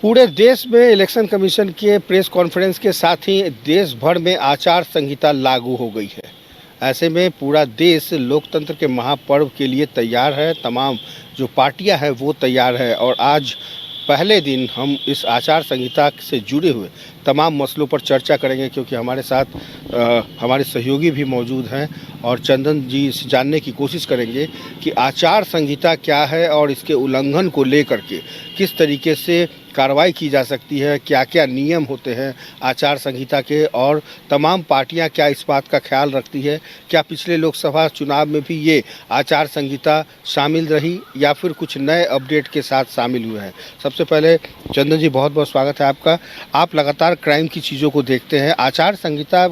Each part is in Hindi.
पूरे देश में इलेक्शन कमीशन के प्रेस कॉन्फ्रेंस के साथ ही देश भर में आचार संहिता लागू हो गई है। ऐसे में पूरा देश लोकतंत्र के महापर्व के लिए तैयार है। तमाम जो पार्टियां हैं वो तैयार है और आज पहले दिन हम इस आचार संहिता से जुड़े हुए तमाम मसलों पर चर्चा करेंगे, क्योंकि हमारे साथ हमारे सहयोगी भी मौजूद हैं और चंदन जी से जानने की कोशिश करेंगे कि आचार संहिता क्या है और इसके उल्लंघन को लेकर के किस तरीके से कार्रवाई की जा सकती है, क्या क्या नियम होते हैं आचार संहिता के, और तमाम पार्टियां क्या इस बात का ख्याल रखती है, क्या पिछले लोकसभा चुनाव में भी ये आचार संहिता शामिल रही या फिर कुछ नए अपडेट के साथ शामिल हुए हैं। सबसे पहले चंदन जी, बहुत बहुत स्वागत है आपका। आप लगातार क्राइम की चीज़ों को देखते हैं, आचार संहिता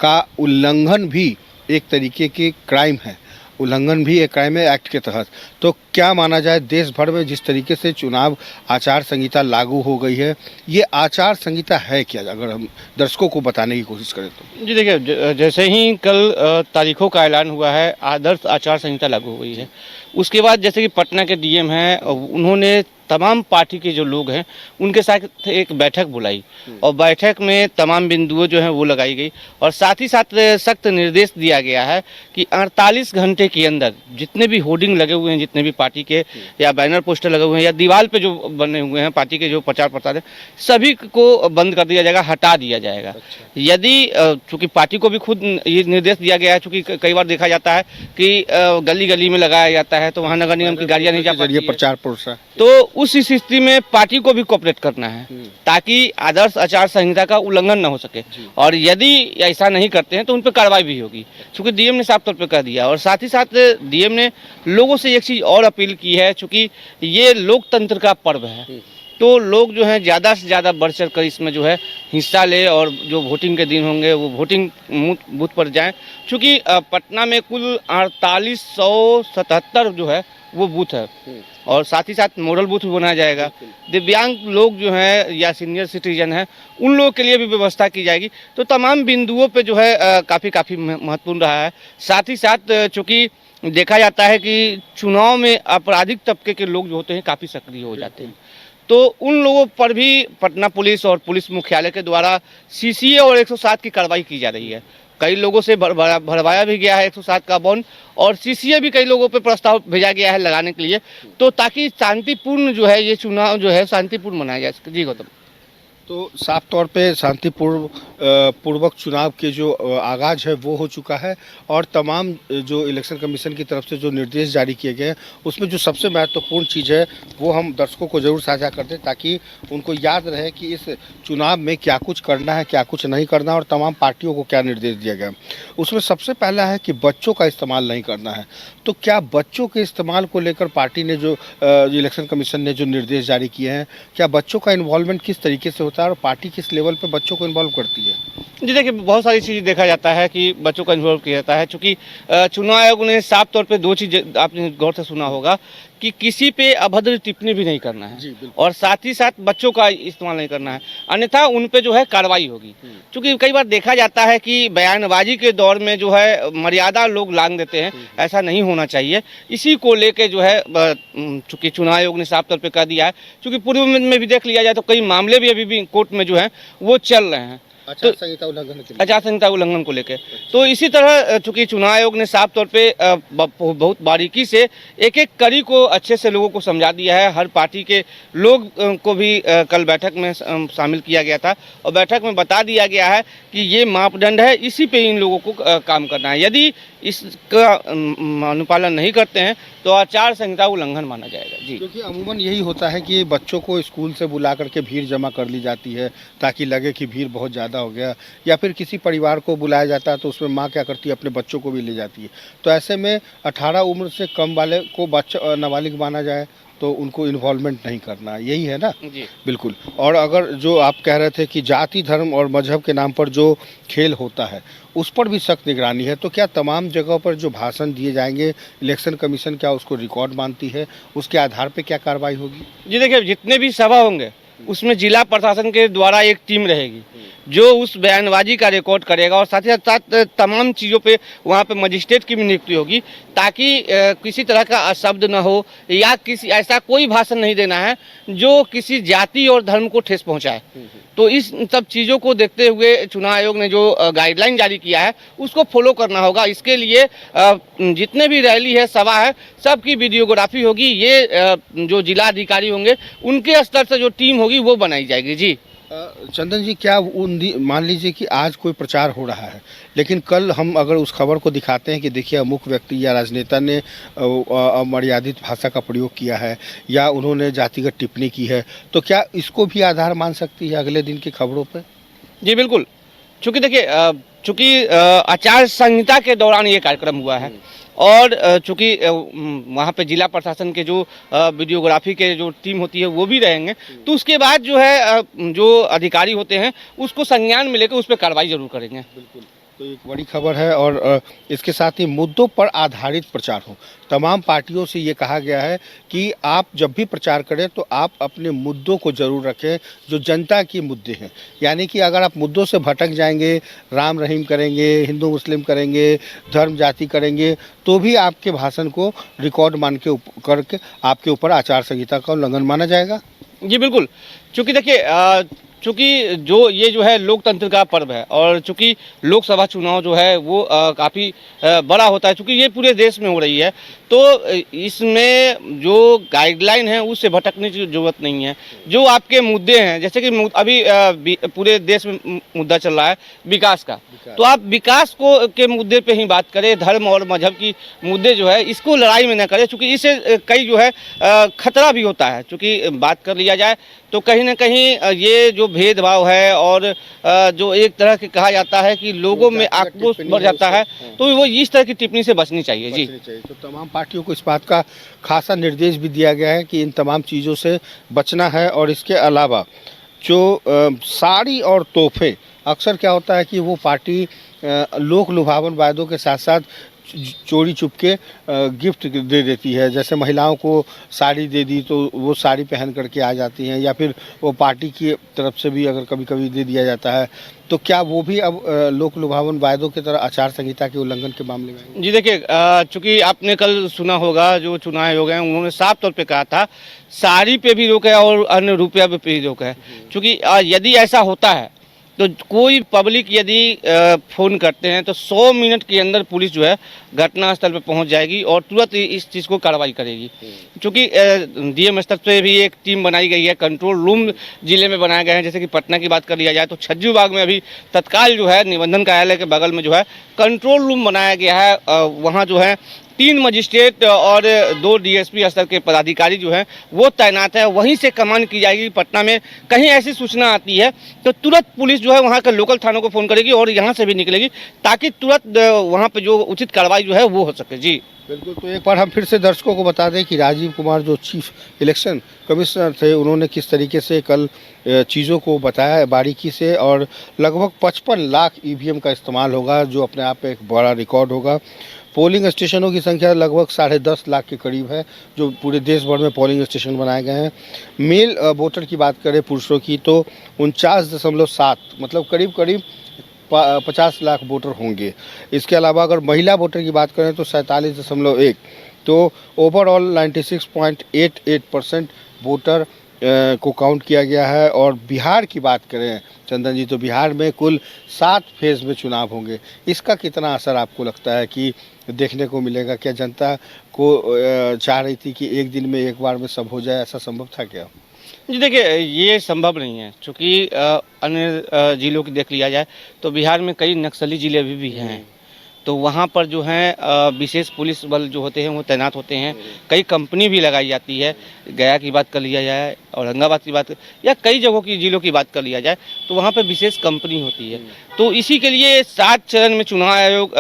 का उल्लंघन भी एक तरीके की क्राइम है, उल्लंघन भी एक क्राइम है एक्ट के तहत। तो क्या माना जाए, देश भर में जिस तरीके से चुनाव आचार संहिता लागू हो गई है, ये आचार संहिता है क्या, अगर हम दर्शकों को बताने की कोशिश करें तो? जी देखिए, जैसे ही कल तारीखों का ऐलान हुआ है, आदर्श आचार संहिता लागू हो गई है। उसके बाद जैसे कि पटना के डीएम हैं, उन्होंने तमाम पार्टी के जो लोग हैं उनके साथ एक बैठक बुलाई और बैठक में तमाम बिंदुओं जो हैं वो लगाई गई और साथ ही साथ सख्त निर्देश दिया गया है कि 48 घंटे के अंदर जितने भी होर्डिंग लगे हुए हैं, जितने भी पार्टी के या बैनर पोस्टर लगे हुए हैं या दीवार पे जो बने हुए हैं पार्टी के जो प्रचार प्रसार है, सभी को बंद कर दिया जाएगा, हटा दिया जाएगा। अच्छा। यदि चूँकि पार्टी को भी खुद ये निर्देश दिया गया है, चूँकि कई बार देखा जाता है कि गली गली में लगाया जाता है तो वहाँ नगर निगम की गाड़ियाँ नहीं जा पाती है, प्रचार प्रसार, तो उस स्थिति में पार्टी को भी कोऑपरेट करना है ताकि आदर्श आचार संहिता का उल्लंघन न हो सके। और यदि ऐसा नहीं करते हैं तो उन पर कार्रवाई भी होगी, क्योंकि डीएम ने साफ तौर पे कह दिया। और साथ ही साथ डीएम ने लोगों से एक चीज़ और अपील की है, चूँकि ये लोकतंत्र का पर्व है तो लोग जो है ज़्यादा से ज़्यादा बढ़ चढ़ कर इसमें जो है हिस्सा ले और जो वोटिंग के दिन होंगे वो वोटिंग बूथ पर जाएं। चूँकि पटना में कुल 4877 जो है वो बूथ है और साथ ही साथ मॉडल बूथ भी बनाया जाएगा। दिव्यांग लोग जो हैं या सीनियर सिटीजन हैं उन लोगों के लिए भी व्यवस्था की जाएगी। तो तमाम बिंदुओं पे जो है काफ़ी महत्वपूर्ण रहा है। साथ ही साथ चूँकि देखा जाता है कि चुनाव में आपराधिक तबके के लोग जो होते हैं काफ़ी सक्रिय हो जाते हैं, तो उन लोगों पर भी पटना पुलिस और पुलिस मुख्यालय के द्वारा सीसीए और 107 की कार्रवाई की जा रही है। कई लोगों से भरवाया भी गया है 107 का बॉन्ड और सीसीए भी कई लोगों पे प्रस्ताव भेजा गया है लगाने के लिए, तो ताकि शांतिपूर्ण जो है ये चुनाव जो है शांतिपूर्ण मनाया जा सके। जी गौतम। तो साफ तौर पे पूर्वक चुनाव के जो आगाज है वो हो चुका है और तमाम जो इलेक्शन कमीशन की तरफ से जो निर्देश जारी किए गए हैं उसमें जो सबसे महत्वपूर्ण चीज़ है वो हम दर्शकों को ज़रूर साझा कर दें ताकि उनको याद रहे कि इस चुनाव में क्या कुछ करना है, क्या कुछ नहीं करना और तमाम पार्टियों को क्या निर्देश दिया गया। उसमें सबसे पहला है कि बच्चों का इस्तेमाल नहीं करना है। तो क्या बच्चों के इस्तेमाल को लेकर पार्टी ने जो इलेक्शन कमीशन ने जो निर्देश जारी किए हैं, क्या बच्चों का इन्वॉल्वमेंट किस तरीके से होता है और पार्टी किस लेवल पे बच्चों को इन्वॉल्व करती है? जी देखिए, बहुत सारी चीज़ देखा जाता है कि बच्चों का इन्वॉल्व किया जाता है। चूँकि चुनाव आयोग ने साफ तौर पे दो चीज़ आपने गौर से सुना होगा कि किसी पे अभद्र टिप्पणी भी नहीं करना है और साथ ही साथ बच्चों का इस्तेमाल नहीं करना है, अन्यथा उन पे जो है कार्रवाई होगी। क्योंकि कई बार देखा जाता है कि बयानबाजी के दौर में जो है मर्यादा लोग लांघ देते हैं, ऐसा नहीं होना चाहिए। इसी को लेके जो है चूँकि चुनाव आयोग ने साफ तौर पे कह दिया है, चूँकि पूर्व में भी देख लिया जाए तो कई मामले भी अभी भी कोर्ट में जो है वो चल रहे हैं आचार संहिता उल्लंघन को लेकर। तो इसी तरह चूंकि चुनाव आयोग ने साफ तौर पे बहुत बारीकी से एक एक कड़ी को अच्छे से लोगों को समझा दिया है। हर पार्टी के लोग को भी कल बैठक में शामिल किया गया था और बैठक में बता दिया गया है कि ये मापदंड है, इसी पे इन लोगों को काम करना है। यदि इसका अनुपालन नहीं करते हैं तो आचार संहिता उल्लंघन माना जाएगा। जी, क्योंकि अमूमन यही होता है कि बच्चों को स्कूल से बुला करके भीड़ जमा कर ली जाती है ताकि लगे कि भीड़ बहुत ज़्यादा हो गया, या फिर किसी परिवार को बुलाया जाता है तो उसमें माँ क्या करती है, अपने बच्चों को भी ले जाती है। तो ऐसे में 18 उम्र से कम वाले को बच्चा नाबालिग माना जाए तो उनको इन्वॉल्वमेंट नहीं करना, यही है ना? जी बिल्कुल। और अगर जो आप कह रहे थे कि जाति, धर्म और मजहब के नाम पर जो खेल होता है उस पर भी सख्त निगरानी है, तो क्या तमाम जगहों पर जो भाषण दिए जाएंगे इलेक्शन कमीशन क्या उसको रिकॉर्ड मानती है, उसके आधार पर क्या कार्रवाई होगी? जी देखिए, जितने भी सभा होंगे उसमें जिला प्रशासन के द्वारा एक टीम रहेगी जो उस बयानबाजी का रिकॉर्ड करेगा और साथ ही साथ तमाम चीज़ों पे वहाँ पे मजिस्ट्रेट की भी नियुक्ति होगी ताकि किसी तरह का अशब्द न हो या किसी ऐसा कोई भाषण नहीं देना है जो किसी जाति और धर्म को ठेस पहुँचाए। तो इस सब चीज़ों को देखते हुए चुनाव आयोग ने जो गाइडलाइन जारी किया है उसको फॉलो करना होगा। इसके लिए जितने भी रैली है, सभा है, सबकी वीडियोग्राफी होगी। ये जो जिला अधिकारी होंगे उनके स्तर से जो टीम होगी वो बनाई जाएगी। जी चंदन जी, क्या मान लीजिए कि आज कोई प्रचार हो रहा है, लेकिन कल हम अगर उस खबर को दिखाते हैं कि देखिए अमुक व्यक्ति या राजनेता ने अमर्यादित भाषा का प्रयोग किया है या उन्होंने जातिगत टिप्पणी की है, तो क्या इसको भी आधार मान सकती है अगले दिन की खबरों पे? जी बिल्कुल, चूँकि देखिए चूँकि आचार संहिता के दौरान ये कार्यक्रम हुआ है और चूँकि वहाँ पे जिला प्रशासन के जो वीडियोग्राफी के जो टीम होती है वो भी रहेंगे, तो उसके बाद जो है जो अधिकारी होते हैं उसको संज्ञान में लेकर उस पर कार्रवाई जरूर करेंगे। बिल्कुल, तो एक बड़ी खबर है और इसके साथ ही मुद्दों पर आधारित प्रचार हो। तमाम पार्टियों से ये कहा गया है कि आप जब भी प्रचार करें तो आप अपने मुद्दों को ज़रूर रखें जो जनता के मुद्दे हैं। यानी कि अगर आप मुद्दों से भटक जाएंगे, राम रहीम करेंगे, हिंदू मुस्लिम करेंगे, धर्म जाति करेंगे, तो भी आपके भाषण को रिकॉर्ड मान के करके आपके ऊपर आचार संहिता का उल्लंघन माना जाएगा। जी बिल्कुल, चूँकि देखिए चूँकि जो ये जो है लोकतंत्र का पर्व है और चूँकि लोकसभा चुनाव जो है वो काफ़ी बड़ा होता है, चूँकि ये पूरे देश में हो रही है, तो इसमें जो गाइडलाइन है उससे भटकने की ज़रूरत नहीं है। जो आपके मुद्दे हैं, जैसे कि अभी पूरे देश में मुद्दा चल रहा है विकास का, तो आप विकास को के मुद्दे पे ही बात करें। धर्म और मजहब की मुद्दे जो है इसको लड़ाई में न करें, चूँकि इससे कई जो है खतरा भी होता है। चूँकि बात कर लिया जाए तो कहीं ना कहीं ये जो भेदभाव है और जो एक तरह के कहा जाता है कि लोगों में आक्रोश बढ़ जाता है, तो वो इस तरह की टिप्पणी से बचनी चाहिए। जी तो तमाम पार्टियों को इस बात का खासा निर्देश भी दिया गया है कि इन तमाम चीज़ों से बचना है। और इसके अलावा जो साड़ी और तोहफे, अक्सर क्या होता है कि वो पार्टी लोक लुभावन वायदों के साथ साथ चोरी चुपके गिफ्ट दे देती है। जैसे महिलाओं को साड़ी दे दी तो वो साड़ी पहन करके आ जाती हैं, या फिर वो पार्टी की तरफ से भी अगर कभी कभी दे दिया जाता है, तो क्या वो भी अब लोक लुभावन वायदों की तरह आचार संहिता के उल्लंघन के मामले में? जी देखिए, चूँकि आपने कल सुना होगा जो चुनाव आयोग हैं उन्होंने साफ तौर पे कहा था साड़ी पे भी रोक है और अन्य रुपया पे भी रोक है। चूँकि यदि ऐसा होता है तो कोई पब्लिक यदि फ़ोन करते हैं तो 100 मिनट के अंदर पुलिस जो है घटनास्थल पर पहुंच जाएगी और तुरंत इस चीज़ को कार्रवाई करेगी। क्योंकि डीएम स्तर पे भी एक टीम बनाई गई है, कंट्रोल रूम जिले में बनाए गए हैं। जैसे कि पटना की बात कर लिया जाए तो छज्जू बाग में अभी तत्काल जो है निबंधन कार्यालय के बगल में जो है कंट्रोल रूम बनाया गया है। वहाँ जो है 3 मजिस्ट्रेट और 2 डीएसपी स्तर के पदाधिकारी जो हैं वो तैनात है। वहीं से कमान की जाएगी। पटना में कहीं ऐसी सूचना आती है तो तुरंत पुलिस जो है वहाँ के लोकल थानों को फ़ोन करेगी और यहाँ से भी निकलेगी ताकि तुरंत वहाँ पे जो उचित कार्रवाई जो है वो हो सके। जी बिल्कुल, तो एक बार हम फिर से दर्शकों को बता दें कि राजीव कुमार जो चीफ इलेक्शन कमिश्नर थे उन्होंने किस तरीके से कल चीज़ों को बताया बारीकी से, और लगभग 55 लाख ईवीएम का इस्तेमाल होगा जो अपने आप में एक बड़ा रिकॉर्ड होगा। पोलिंग स्टेशनों की संख्या लगभग 10.5 लाख के करीब है जो पूरे देश भर में पोलिंग स्टेशन बनाए गए हैं। मेल वोटर की बात करें पुरुषों की तो 49.7, मतलब करीब करीब 50 लाख वोटर होंगे। इसके अलावा अगर महिला वोटर की बात करें तो 47.1, तो ओवरऑल 96.88% वोटर को काउंट किया गया है। और बिहार की बात करें चंदन जी, तो बिहार में कुल 7 फेज़ में चुनाव होंगे। इसका कितना असर आपको लगता है कि देखने को मिलेगा? क्या जनता को चाह रही थी कि एक दिन में एक बार में सब हो जाए, ऐसा संभव था क्या? जी देखिए, ये संभव नहीं है। चूँकि अन्य ज़िलों की देख लिया जाए तो बिहार में कई नक्सली ज़िले अभी भी हैं, तो वहाँ पर जो है विशेष पुलिस बल जो होते हैं वो तैनात होते हैं। कई कंपनी भी लगाई जाती है। गया की बात कर लिया जाए, औरंगाबाद की बात या कई जगहों की ज़िलों की बात कर लिया जाए तो वहाँ पे विशेष कंपनी होती है। तो इसी के लिए 7 चरण में चुनाव आयोग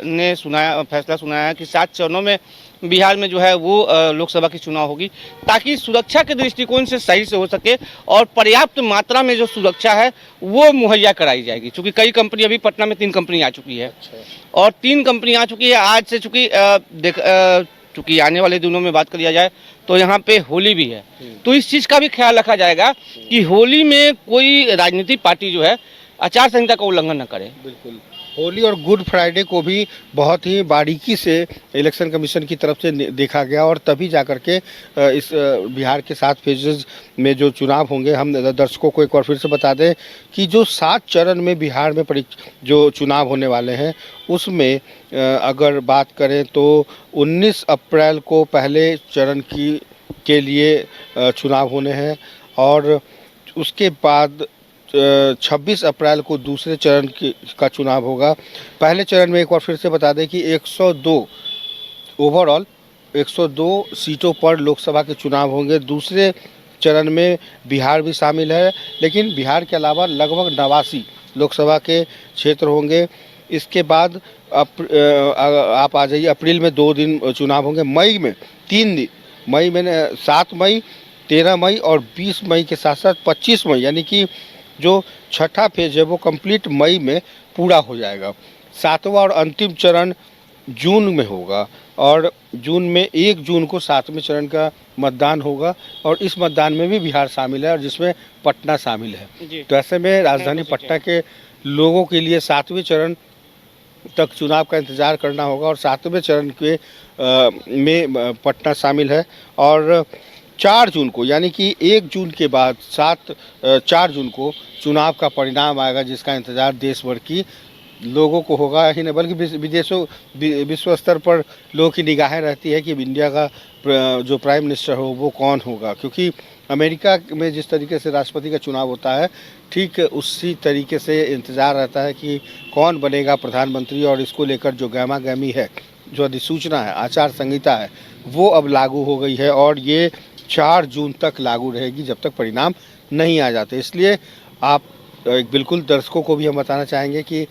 ने फैसला सुनाया है कि 7 चरणों में बिहार में जो है वो लोकसभा की चुनाव होगी ताकि सुरक्षा के दृष्टिकोण से सही से हो सके और पर्याप्त मात्रा में जो सुरक्षा है वो मुहैया कराई जाएगी। चूँकि कई कंपनी, अभी पटना में 3 कंपनी आ चुकी है और 3 कंपनी आ चुकी है आज से। चूँकि चूँकि आने वाले दिनों में बात करिया जाए तो यहाँ पे होली भी है, तो इस चीज़ का भी ख्याल रखा जाएगा कि होली में कोई राजनीतिक पार्टी जो है आचार संहिता का उल्लंघन न करे। बिल्कुल। होली और गुड फ्राइडे को भी बहुत ही बारीकी से इलेक्शन कमीशन की तरफ से देखा गया और तभी जाकर के इस बिहार के 7 फेजेज में जो चुनाव होंगे, हम दर्शकों को एक बार फिर से बता दें कि जो 7 चरण में बिहार में जो चुनाव होने वाले हैं उसमें अगर बात करें तो 19 अप्रैल को पहले चरण के लिए चुनाव होने हैं और उसके बाद 26 अप्रैल को दूसरे चरण का चुनाव होगा। पहले चरण में एक बार फिर से बता दें कि 102 ओवरऑल 102 सीटों पर लोकसभा के चुनाव होंगे। दूसरे चरण में बिहार भी शामिल है, लेकिन बिहार के अलावा लगभग 89 लोकसभा के क्षेत्र होंगे। इसके बाद आप आ जाइए, अप्रैल में 2 दिन चुनाव होंगे, मई में 3 दिन, मई में 7 मई, 13 मई और 20 मई के साथ साथ 25 मई, यानी कि जो छठा फेज है वो कंप्लीट मई में पूरा हो जाएगा। 7वां और अंतिम चरण जून में होगा और जून में 1 जून को 7वें चरण का मतदान होगा और इस मतदान में भी बिहार शामिल है और जिसमें पटना शामिल है। तो ऐसे में राजधानी पटना के लोगों के लिए 7वें चरण तक चुनाव का इंतज़ार करना होगा और 7वें चरण के में पटना शामिल है और 4 जून को, यानी कि 1 जून के बाद 4 जून को चुनाव का परिणाम आएगा, जिसका इंतज़ार देश भर की लोगों को होगा ही नहीं बल्कि विश्व स्तर पर लोगों की निगाहें रहती है कि इंडिया का जो प्राइम मिनिस्टर हो वो कौन होगा, क्योंकि अमेरिका में जिस तरीके से राष्ट्रपति का चुनाव होता है ठीक उसी तरीके से इंतज़ार रहता है कि कौन बनेगा प्रधानमंत्री। और इसको लेकर जो गहमा गहमी है, जो अधिसूचना है, आचार संहिता है, वो अब लागू हो गई है और ये 4 जून तक लागू रहेगी जब तक परिणाम नहीं आ जाते। इसलिए आप बिल्कुल दर्शकों को भी हम बताना चाहेंगे कि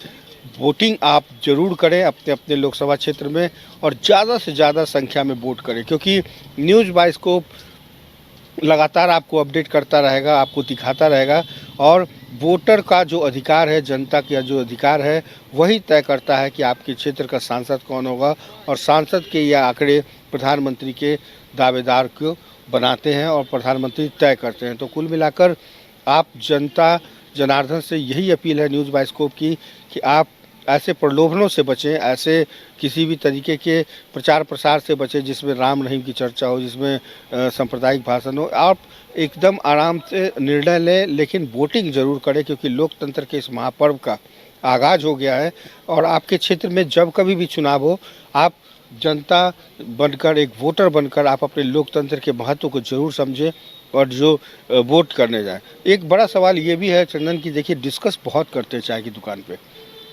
वोटिंग आप जरूर करें अपने अपने लोकसभा क्षेत्र में और ज़्यादा से ज़्यादा संख्या में वोट करें, क्योंकि न्यूज़ बाइस्कोप लगातार आपको अपडेट करता रहेगा, आपको दिखाता रहेगा और वोटर का जो अधिकार है, जनता का जो अधिकार है, वही तय करता है कि आपके क्षेत्र का सांसद कौन होगा और सांसद के ये आंकड़े प्रधानमंत्री के दावेदार को बनाते हैं और प्रधानमंत्री तय करते हैं। तो कुल मिलाकर आप जनता जनार्दन से यही अपील है न्यूज़ बाइस्कोप की कि आप ऐसे प्रलोभनों से बचें, ऐसे किसी भी तरीके के प्रचार प्रसार से बचें जिसमें राम रहीम की चर्चा हो, जिसमें सांप्रदायिक भाषण हो। आप एकदम आराम से निर्णय लें, लेकिन वोटिंग ज़रूर करें, क्योंकि लोकतंत्र के इस महापर्व का आगाज़ हो गया है और आपके क्षेत्र में जब कभी भी चुनाव हो, आप जनता बनकर, एक वोटर बनकर आप अपने लोकतंत्र के महत्व को जरूर समझें और जो वोट करने जाएं। एक बड़ा सवाल ये भी है चंदन की, देखिए डिस्कस बहुत करते हैं चाय की दुकान पे,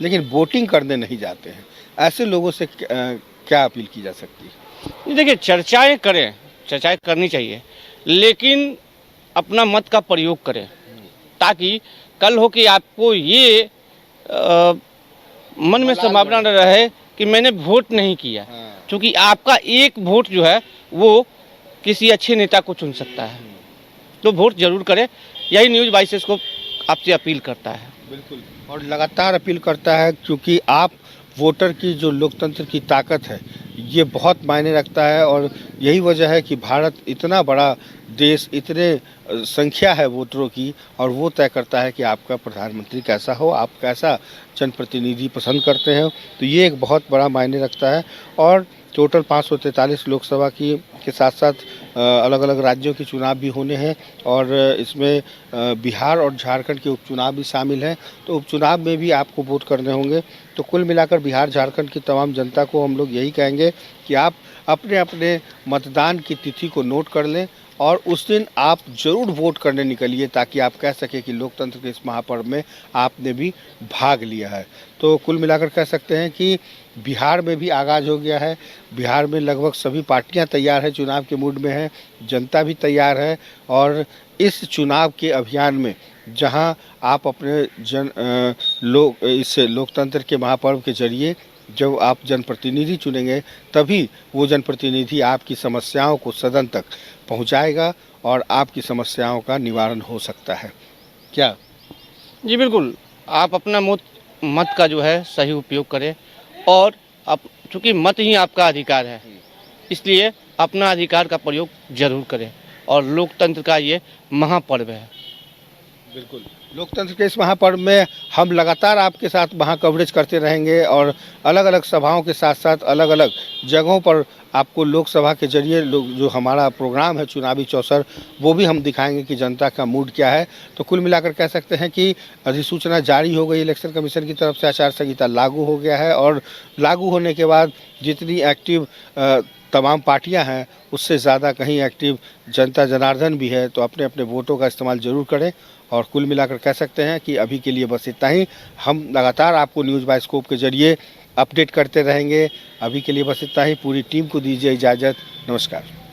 लेकिन वोटिंग करने नहीं जाते हैं। ऐसे लोगों से क्या अपील की जा सकती है? देखिए, चर्चाएं करें, चर्चाएं करनी चाहिए, लेकिन अपना मत का प्रयोग करें ताकि कल हो कि आपको ये मन में संभावना न रहे कि मैंने वोट नहीं किया, क्योंकि आपका एक वोट जो है वो किसी अच्छे नेता को चुन सकता है। तो वोट जरूर करें, यही न्यूज़ बाइस्कोप आपसे अपील करता है। बिल्कुल, और लगातार अपील करता है, क्योंकि आप वोटर की जो लोकतंत्र की ताकत है ये बहुत मायने रखता है और यही वजह है कि भारत इतना बड़ा देश, इतने संख्या है वोटरों की, और वो तय करता है कि आपका प्रधानमंत्री कैसा हो, आप कैसा जनप्रतिनिधि पसंद करते हैं। तो ये एक बहुत बड़ा मायने रखता है और टोटल 543 लोकसभा की के साथ साथ अलग अलग राज्यों के चुनाव भी होने हैं और इसमें बिहार और झारखंड के उपचुनाव भी शामिल हैं। तो उपचुनाव में भी आपको वोट करने होंगे। तो कुल मिलाकर बिहार झारखंड की तमाम जनता को हम लोग यही कहेंगे कि आप अपने अपने मतदान की तिथि को नोट कर लें और उस दिन आप ज़रूर वोट करने निकलिए, ताकि आप कह सकें कि लोकतंत्र के इस महापर्व में आपने भी भाग लिया है। तो कुल मिलाकर कह सकते हैं कि बिहार में भी आगाज़ हो गया है। बिहार में लगभग सभी पार्टियां तैयार हैं, चुनाव के मूड में हैं, जनता भी तैयार है और इस चुनाव के अभियान में जहां आप अपने इस लोकतंत्र के महापर्व के जरिए जब आप जनप्रतिनिधि चुनेंगे, तभी वो जनप्रतिनिधि आपकी समस्याओं को सदन तक पहुंचाएगा और आपकी समस्याओं का निवारण हो सकता है। क्या? जी बिल्कुल, आप अपना मत का जो है सही उपयोग करें और चूँकि मत ही आपका अधिकार है, इसलिए अपना अधिकार का प्रयोग जरूर करें और लोकतंत्र का ये महापर्व है। बिल्कुल, लोकतंत्र के इस महापर्व में हम लगातार आपके साथ वहाँ कवरेज करते रहेंगे और अलग-अलग सभाओं के साथ-साथ अलग-अलग जगहों पर आपको लोकसभा के ज़रिए जो हमारा प्रोग्राम है चुनावी चौसर, वो भी हम दिखाएँगे कि जनता का मूड क्या है। तो कुल मिलाकर कह सकते हैं कि अधिसूचना जारी हो गई इलेक्शन कमीशन की तरफ से, आचार संहिता लागू हो गया है और लागू होने के बाद जितनी एक्टिव तमाम पार्टियां हैं, उससे ज़्यादा कहीं एक्टिव जनता जनार्दन भी है। तो अपने-अपने वोटों का इस्तेमाल ज़रूर करें और कुल मिलाकर कह सकते हैं कि अभी के लिए बस इतना ही। हम लगातार आपको न्यूज़ बाय स्कोप के ज़रिए अपडेट करते रहेंगे। अभी के लिए बस इतना ही। पूरी टीम को दीजिए इजाज़त। नमस्कार।